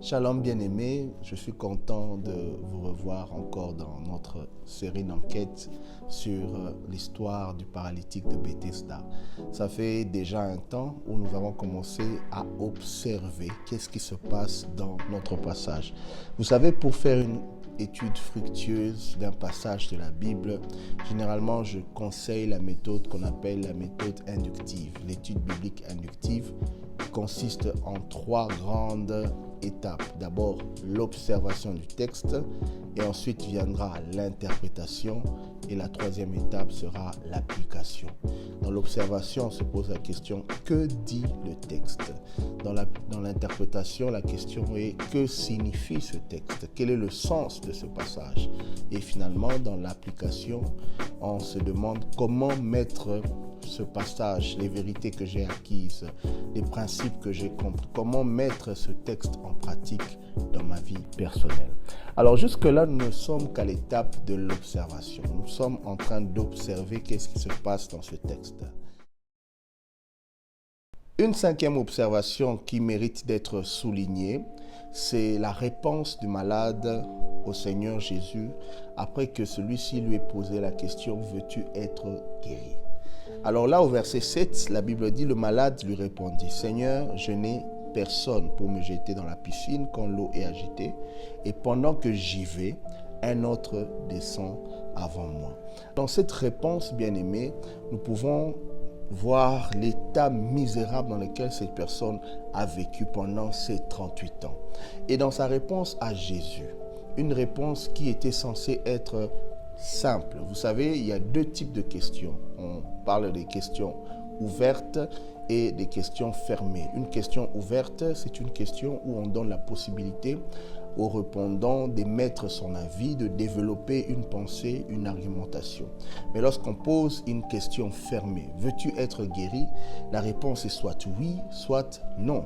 Shalom bien-aimés, je suis content de vous revoir encore dans notre série d'enquêtes sur l'histoire du paralytique de Bethesda. Ça fait déjà un temps où nous avons commencé à observer qu'est-ce qui se passe dans notre passage. Vous savez, pour faire une étude fructueuse d'un passage de la Bible, généralement je conseille la méthode qu'on appelle la méthode inductive. L'étude biblique inductive consiste en trois grandes étapes. D'abord, l'observation du texte et ensuite viendra l'interprétation et la troisième étape sera l'application. Dans l'observation, on se pose la question « Que dit le texte ?» Dans l'interprétation, la question est « Que signifie ce texte ?» Quel est le sens de ce passage? Et finalement, dans l'application, on se demande comment mettre ce passage, les vérités que j'ai acquises, les principes que j'ai compris, comment mettre ce texte en pratique dans ma vie personnelle. Alors jusque-là, nous ne sommes qu'à l'étape de l'observation. Nous sommes en train d'observer qu'est-ce qui se passe dans ce texte. Une cinquième observation qui mérite d'être soulignée, c'est la réponse du malade au Seigneur Jésus après que celui-ci lui ait posé la question « Veux-tu être guéri ?» Alors là, au verset 7, la Bible dit, le malade lui répondit, « Seigneur, je n'ai personne pour me jeter dans la piscine quand l'eau est agitée, et pendant que j'y vais, un autre descend avant moi. » Dans cette réponse, bien-aimée, nous pouvons voir l'état misérable dans lequel cette personne a vécu pendant ces 38 ans. Et dans sa réponse à Jésus, une réponse qui était censée être simple. Vous savez, il y a deux types de questions. On parle des questions ouvertes et des questions fermées. Une question ouverte, c'est une question où on donne la possibilité au répondant d'émettre son avis, de développer une pensée, une argumentation. Mais lorsqu'on pose une question fermée, veux-tu être guéri? La réponse est soit oui, soit non.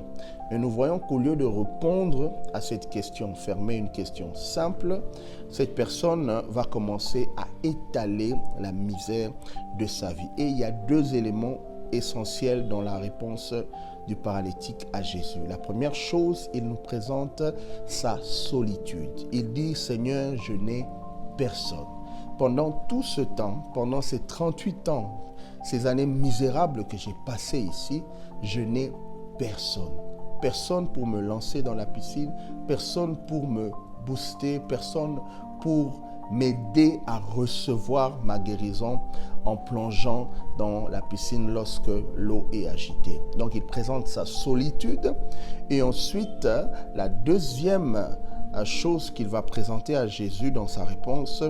Mais nous voyons qu'au lieu de répondre à cette question fermée, une question simple, cette personne va commencer à étaler la misère de sa vie. Et il y a deux éléments essentiels dans la réponse du paralytique à Jésus. La première chose, il nous présente sa solitude. Il dit, Seigneur, je n'ai personne. Pendant tout ce temps, pendant ces 38 ans, ces années misérables que j'ai passées ici, je n'ai personne. Personne pour me lancer dans la piscine, personne pour me booster, personne pour m'aider à recevoir ma guérison en plongeant dans la piscine lorsque l'eau est agitée. Donc il présente sa solitude et ensuite la deuxième chose qu'il va présenter à Jésus dans sa réponse,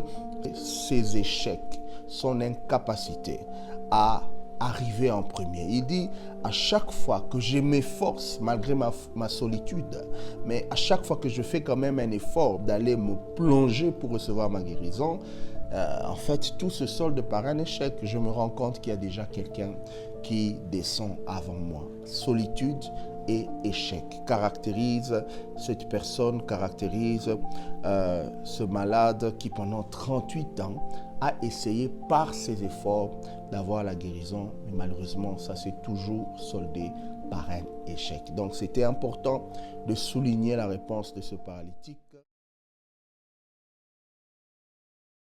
ses échecs, son incapacité à arriver en premier. Il dit, à chaque fois que je m'efforce, malgré ma solitude, mais à chaque fois que je fais quand même un effort d'aller me plonger pour recevoir ma guérison, en fait, tout se solde par un échec. Je me rends compte qu'il y a déjà quelqu'un qui descend avant moi. Solitude et échec caractérise cette personne, caractérise ce malade qui pendant 38 ans a essayé par ses efforts d'avoir la guérison, mais malheureusement, ça s'est toujours soldé par un échec. Donc, c'était important de souligner la réponse de ce paralytique.